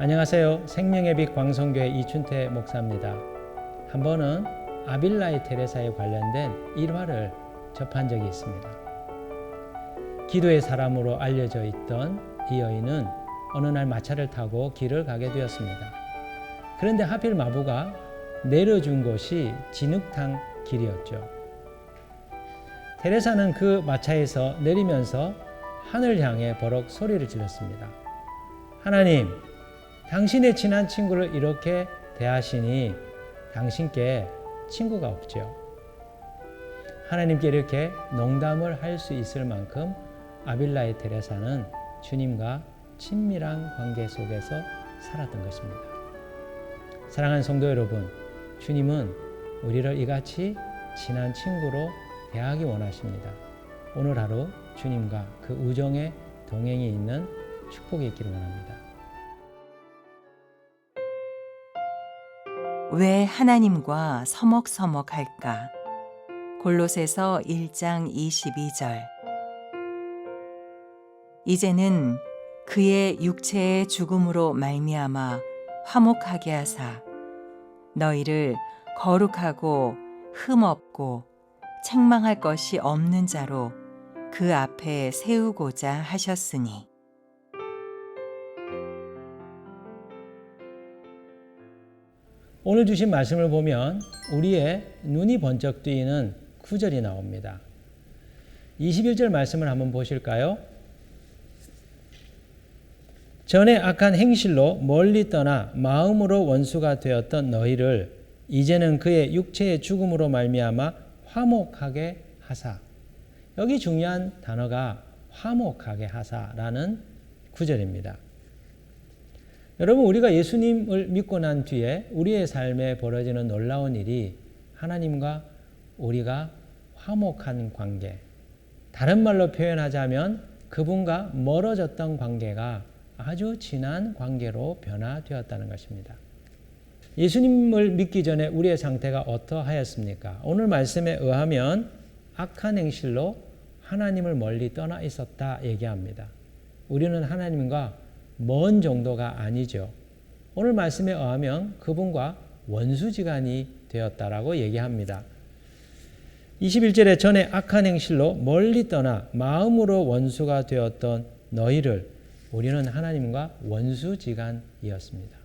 안녕하세요. 생명의 빛 광성교회 이춘태 목사입니다. 한 번은 아빌라이 테레사에 관련된 일화를 접한 적이 있습니다. 기도의 사람으로 알려져 있던 이 여인은 어느 날 마차를 타고 길을 가게 되었습니다. 그런데 하필 마부가 내려준 곳이 진흙탕 길이었죠. 테레사는 그 마차에서 내리면서 하늘 향해 버럭 소리를 질렀습니다. 하나님, 당신의 친한 친구를 이렇게 대하시니 당신께 친구가 없죠. 하나님께 이렇게 농담을 할 수 있을 만큼 아빌라의 테레사는 주님과 친밀한 관계 속에서 살았던 것입니다. 사랑하는 성도 여러분, 주님은 우리를 이같이 친한 친구로 대하기 원하십니다. 오늘 하루 주님과 그 우정의 동행이 있는 축복이 있기를 원합니다. 왜 하나님과 서먹서먹할까? 골로새서 1장 22절. 이제는 그의 육체의 죽음으로 말미암아 화목하게 하사 너희를 거룩하고 흠없고 책망할 것이 없는 자로 그 앞에 세우고자 하셨으니. 오늘 주신 말씀을 보면 우리의 눈이 번쩍 뜨이는 구절이 나옵니다. 21절 말씀을 한번 보실까요? 전에 악한 행실로 멀리 떠나 마음으로 원수가 되었던 너희를 이제는 그의 육체의 죽음으로 말미암아 화목하게 하사. 여기 중요한 단어가 화목하게 하사라는 구절입니다. 여러분, 우리가 예수님을 믿고 난 뒤에 우리의 삶에 벌어지는 놀라운 일이 하나님과 우리가 화목한 관계, 다른 말로 표현하자면 그분과 멀어졌던 관계가 아주 진한 관계로 변화되었다는 것입니다. 예수님을 믿기 전에 우리의 상태가 어떠하였습니까? 오늘 말씀에 의하면 악한 행실로 하나님을 멀리 떠나 있었다 얘기합니다. 우리는 하나님과 먼 정도가 아니죠. 오늘 말씀에 의하면 그분과 원수지간이 되었다라고 얘기합니다. 21절에 전에 악한 행실로 멀리 떠나 마음으로 원수가 되었던 너희를 우리는 하나님과 원수지간이었습니다.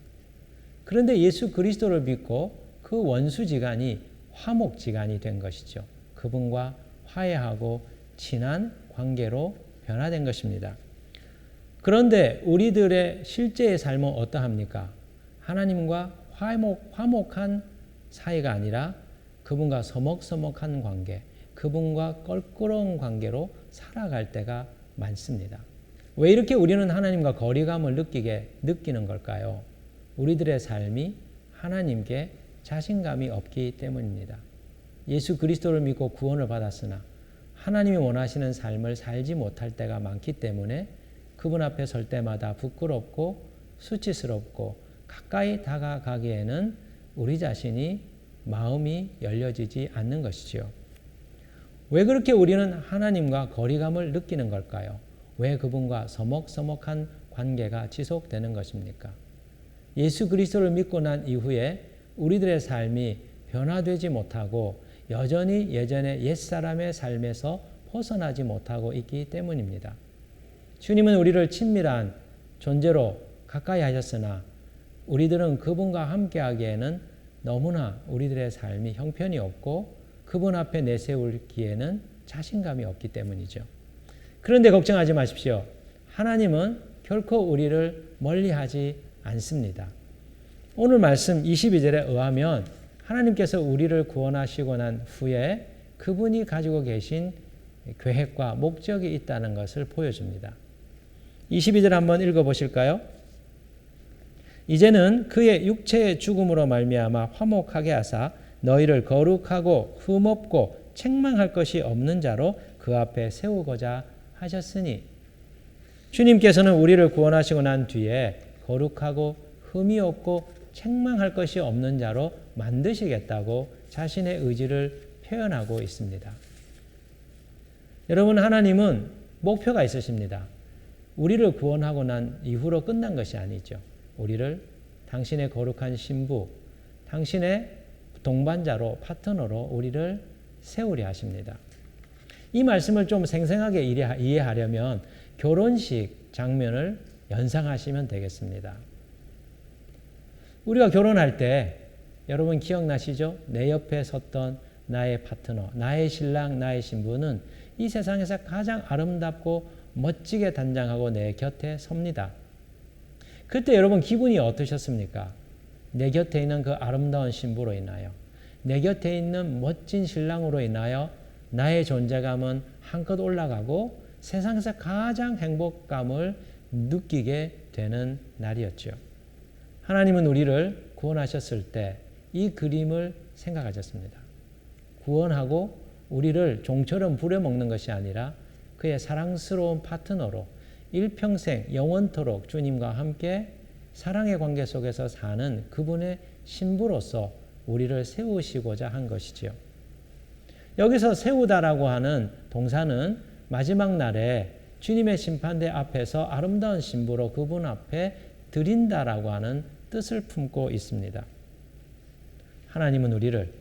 그런데 예수 그리스도를 믿고 그 원수지간이 화목지간이 된 것이죠. 그분과 화해하고 친한 관계로 변화된 것입니다. 그런데 우리들의 실제의 삶은 어떠합니까? 하나님과 화목한 사이가 아니라 그분과 서먹서먹한 관계, 그분과 껄끄러운 관계로 살아갈 때가 많습니다. 왜 이렇게 우리는 하나님과 거리감을 느끼는 걸까요? 우리들의 삶이 하나님께 자신감이 없기 때문입니다. 예수 그리스도를 믿고 구원을 받았으나 하나님이 원하시는 삶을 살지 못할 때가 많기 때문에 그분 앞에 설 때마다 부끄럽고 수치스럽고 가까이 다가가기에는 우리 자신이 마음이 열려지지 않는 것이죠. 왜 그렇게 우리는 하나님과 거리감을 느끼는 걸까요? 왜 그분과 서먹서먹한 관계가 지속되는 것입니까? 예수 그리스도를 믿고 난 이후에 우리들의 삶이 변화되지 못하고 여전히 예전의 옛사람의 삶에서 벗어나지 못하고 있기 때문입니다. 주님은 우리를 친밀한 존재로 가까이 하셨으나 우리들은 그분과 함께 하기에는 너무나 우리들의 삶이 형편이 없고 그분 앞에 내세우기에는 자신감이 없기 때문이죠. 그런데 걱정하지 마십시오. 하나님은 결코 우리를 멀리하지 않습니다. 오늘 말씀 22절에 의하면 하나님께서 우리를 구원하시고 난 후에 그분이 가지고 계신 계획과 목적이 있다는 것을 보여줍니다. 22절 한번 읽어보실까요? 이제는 그의 육체의 죽음으로 말미암아 화목하게 하사 너희를 거룩하고 흠없고 책망할 것이 없는 자로 그 앞에 세우고자 하셨으니. 주님께서는 우리를 구원하시고 난 뒤에 거룩하고 흠이 없고 책망할 것이 없는 자로 만드시겠다고 자신의 의지를 표현하고 있습니다. 여러분, 하나님은 목표가 있으십니다. 우리를 구원하고 난 이후로 끝난 것이 아니죠. 우리를 당신의 거룩한 신부, 당신의 동반자로 파트너로 우리를 세우려 하십니다. 이 말씀을 좀 생생하게 이해하려면 결혼식 장면을 연상하시면 되겠습니다. 우리가 결혼할 때 여러분 기억나시죠? 내 옆에 섰던 나의 파트너, 나의 신랑, 나의 신부는 이 세상에서 가장 아름답고 멋지게 단장하고 내 곁에 섭니다. 그때 여러분 기분이 어떠셨습니까? 내 곁에 있는 그 아름다운 신부로 인하여, 내 곁에 있는 멋진 신랑으로 인하여 나의 존재감은 한껏 올라가고 세상에서 가장 행복감을 느끼게 되는 날이었죠. 하나님은 우리를 구원하셨을 때 이 그림을 생각하셨습니다. 구원하고 우리를 종처럼 부려먹는 것이 아니라 그의 사랑스러운 파트너로 일평생 영원토록 주님과 함께 사랑의 관계 속에서 사는 그분의 신부로서 우리를 세우시고자 한 것이지요. 여기서 세우다라고 하는 동사는 마지막 날에 주님의 심판대 앞에서 아름다운 신부로 그분 앞에 드린다라고 하는 뜻을 품고 있습니다. 하나님은 우리를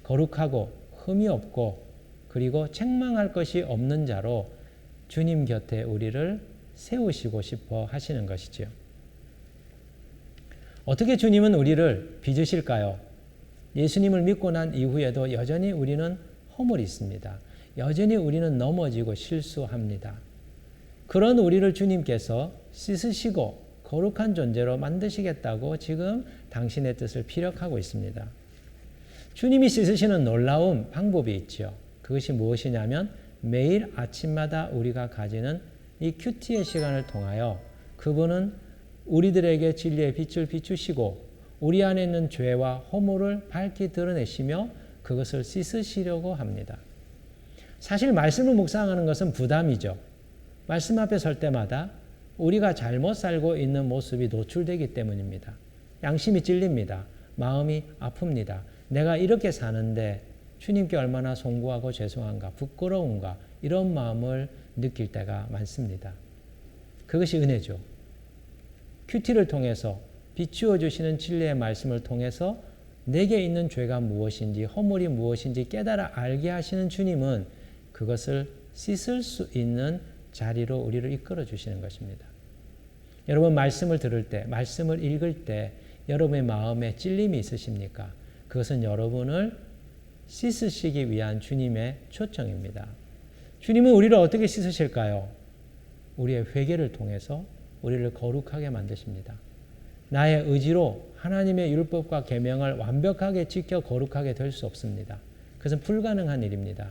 거룩하고 흠이 없고 그리고 책망할 것이 없는 자로 주님 곁에 우리를 세우시고 싶어 하시는 것이지요. 어떻게 주님은 우리를 빚으실까요? 예수님을 믿고 난 이후에도 여전히 우리는 허물이 있습니다. 여전히 우리는 넘어지고 실수합니다. 그런 우리를 주님께서 씻으시고 거룩한 존재로 만드시겠다고 지금 당신의 뜻을 피력하고 있습니다. 주님이 씻으시는 놀라운 방법이 있죠. 그것이 무엇이냐면 매일 아침마다 우리가 가지는 이 큐티의 시간을 통하여 그분은 우리들에게 진리의 빛을 비추시고 우리 안에 있는 죄와 허물을 밝히 드러내시며 그것을 씻으시려고 합니다. 사실 말씀을 묵상하는 것은 부담이죠. 말씀 앞에 설 때마다 우리가 잘못 살고 있는 모습이 노출되기 때문입니다. 양심이 찔립니다. 마음이 아픕니다. 내가 이렇게 사는데 주님께 얼마나 송구하고 죄송한가, 부끄러운가 이런 마음을 느낄 때가 많습니다. 그것이 은혜죠. 큐티를 통해서 비추어 주시는 진리의 말씀을 통해서 내게 있는 죄가 무엇인지 허물이 무엇인지 깨달아 알게 하시는 주님은 그것을 씻을 수 있는 자리로 우리를 이끌어 주시는 것입니다. 여러분 말씀을 들을 때, 말씀을 읽을 때 여러분의 마음에 찔림이 있으십니까? 그것은 여러분을 씻으시기 위한 주님의 초청입니다. 주님은 우리를 어떻게 씻으실까요? 우리의 회개를 통해서 우리를 거룩하게 만드십니다. 나의 의지로 하나님의 율법과 계명을 완벽하게 지켜 거룩하게 될 수 없습니다. 그것은 불가능한 일입니다.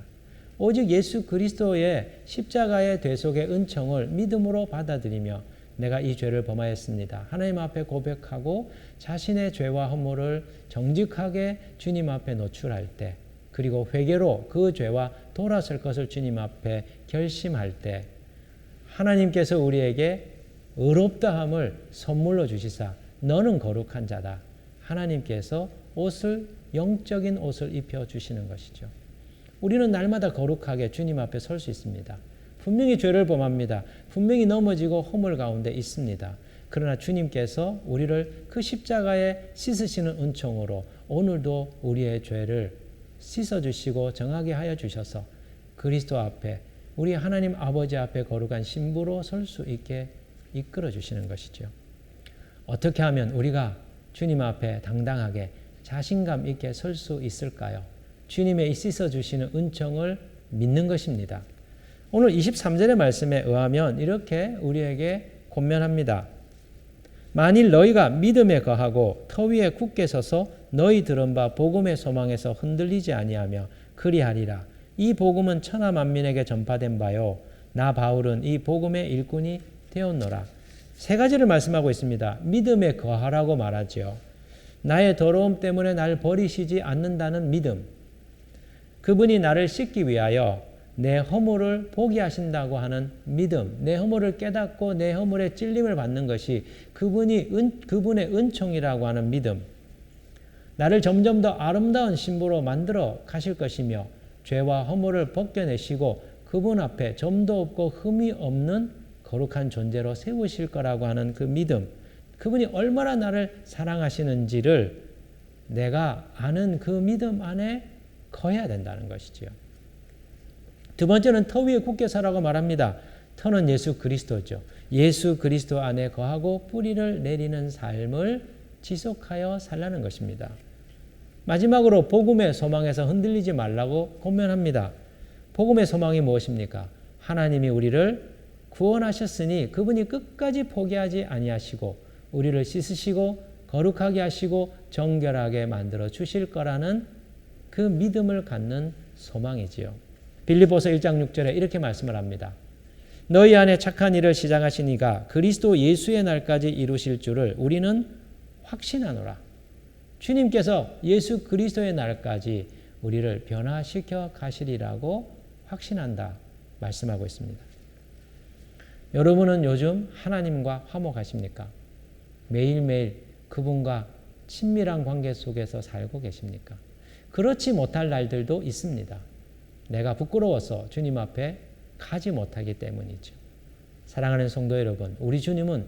오직 예수 그리스도의 십자가의 대속의 은총을 믿음으로 받아들이며 내가 이 죄를 범하였습니다. 하나님 앞에 고백하고 자신의 죄와 허물을 정직하게 주님 앞에 노출할 때 그리고 회개로 그 죄와 돌아설 것을 주님 앞에 결심할 때 하나님께서 우리에게 의롭다함을 선물로 주시사 너는 거룩한 자다. 하나님께서 영적인 옷을 입혀주시는 것이죠. 우리는 날마다 거룩하게 주님 앞에 설 수 있습니다. 분명히 죄를 범합니다. 분명히 넘어지고 허물 가운데 있습니다. 그러나 주님께서 우리를 그 십자가에 씻으시는 은총으로 오늘도 우리의 죄를 씻어주시고 정하게 하여 주셔서 그리스도 앞에 우리 하나님 아버지 앞에 거룩한 신부로 설 수 있게 이끌어 주시는 것이죠. 어떻게 하면 우리가 주님 앞에 당당하게 자신감 있게 설 수 있을까요? 주님의 이 씻어주시는 은총을 믿는 것입니다. 오늘 23절의 말씀에 의하면 이렇게 우리에게 권면합니다. 만일 너희가 믿음에 거하고 터 위에 굳게 서서 너희 들은 바 복음의 소망에서 흔들리지 아니하며 그리하리라. 이 복음은 천하 만민에게 전파된 바요. 나 바울은 이 복음의 일꾼이 되었노라. 세 가지를 말씀하고 있습니다. 믿음에 거하라고 말하죠. 나의 더러움 때문에 날 버리시지 않는다는 믿음. 그분이 나를 씻기 위하여 내 허물을 보게 하신다고 하는 믿음, 내 허물을 깨닫고 내 허물의 찔림을 받는 것이 그분의 은총이라고 하는 믿음, 나를 점점 더 아름다운 신부로 만들어 가실 것이며 죄와 허물을 벗겨내시고 그분 앞에 점도 없고 흠이 없는 거룩한 존재로 세우실 거라고 하는 그 믿음, 그분이 얼마나 나를 사랑하시는지를 내가 아는 그 믿음 안에 거해야 된다는 것이지요. 두 번째는 터 위에 굳게 서라고 말합니다. 터는 예수 그리스도죠. 예수 그리스도 안에 거하고 뿌리를 내리는 삶을 지속하여 살라는 것입니다. 마지막으로 복음의 소망에서 흔들리지 말라고 권면합니다. 복음의 소망이 무엇입니까? 하나님이 우리를 구원하셨으니 그분이 끝까지 포기하지 아니하시고 우리를 씻으시고 거룩하게 하시고 정결하게 만들어 주실 거라는 그 믿음을 갖는 소망이지요. 빌립보서 1장 6절에 이렇게 말씀을 합니다. 너희 안에 착한 일을 시작하신 이가 그리스도 예수의 날까지 이루실 줄을 우리는 확신하노라. 주님께서 예수 그리스도의 날까지 우리를 변화시켜 가시리라고 확신한다 말씀하고 있습니다. 여러분은 요즘 하나님과 화목하십니까? 매일매일 그분과 친밀한 관계 속에서 살고 계십니까? 그렇지 못할 날들도 있습니다. 내가 부끄러워서 주님 앞에 가지 못하기 때문이죠. 사랑하는 성도 여러분, 우리 주님은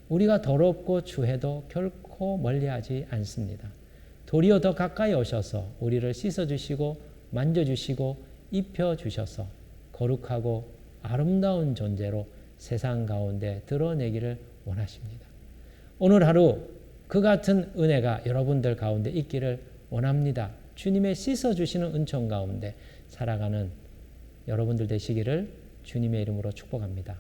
우리가 더럽고 추해도 결코 멀리하지 않습니다. 도리어 더 가까이 오셔서 우리를 씻어주시고 만져주시고 입혀주셔서 거룩하고 아름다운 존재로 세상 가운데 드러내기를 원하십니다. 오늘 하루 그 같은 은혜가 여러분들 가운데 있기를 원합니다. 주님의 씻어주시는 은총 가운데 살아가는 여러분들 되시기를 주님의 이름으로 축복합니다.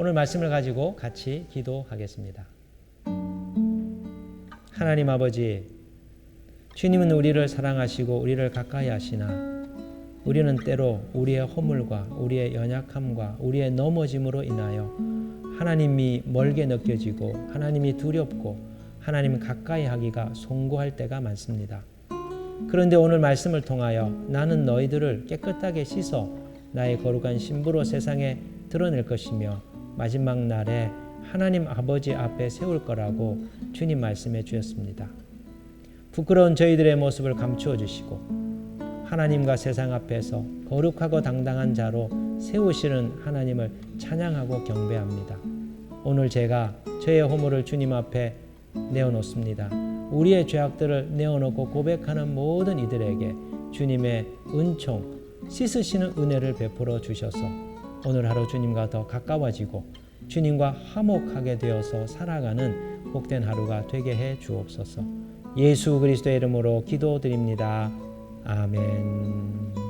오늘 말씀을 가지고 같이 기도하겠습니다. 하나님 아버지, 주님은 우리를 사랑하시고 우리를 가까이 하시나 우리는 때로 우리의 허물과 우리의 연약함과 우리의 넘어짐으로 인하여 하나님이 멀게 느껴지고 하나님이 두렵고 하나님 가까이 하기가 송구할 때가 많습니다. 그런데 오늘 말씀을 통하여 나는 너희들을 깨끗하게 씻어 나의 거룩한 신부로 세상에 드러낼 것이며 마지막 날에 하나님 아버지 앞에 세울 거라고 주님 말씀해 주셨습니다. 부끄러운 저희들의 모습을 감추어 주시고 하나님과 세상 앞에서 거룩하고 당당한 자로 세우시는 하나님을 찬양하고 경배합니다. 오늘 제가 저의 허물을 주님 앞에 내어놓습니다. 우리의 죄악들을 내어놓고 고백하는 모든 이들에게 주님의 은총, 씻으시는 은혜를 베풀어 주셔서 오늘 하루 주님과 더 가까워지고 주님과 화목하게 되어서 살아가는 복된 하루가 되게 해 주옵소서. 예수 그리스도의 이름으로 기도드립니다. 아멘.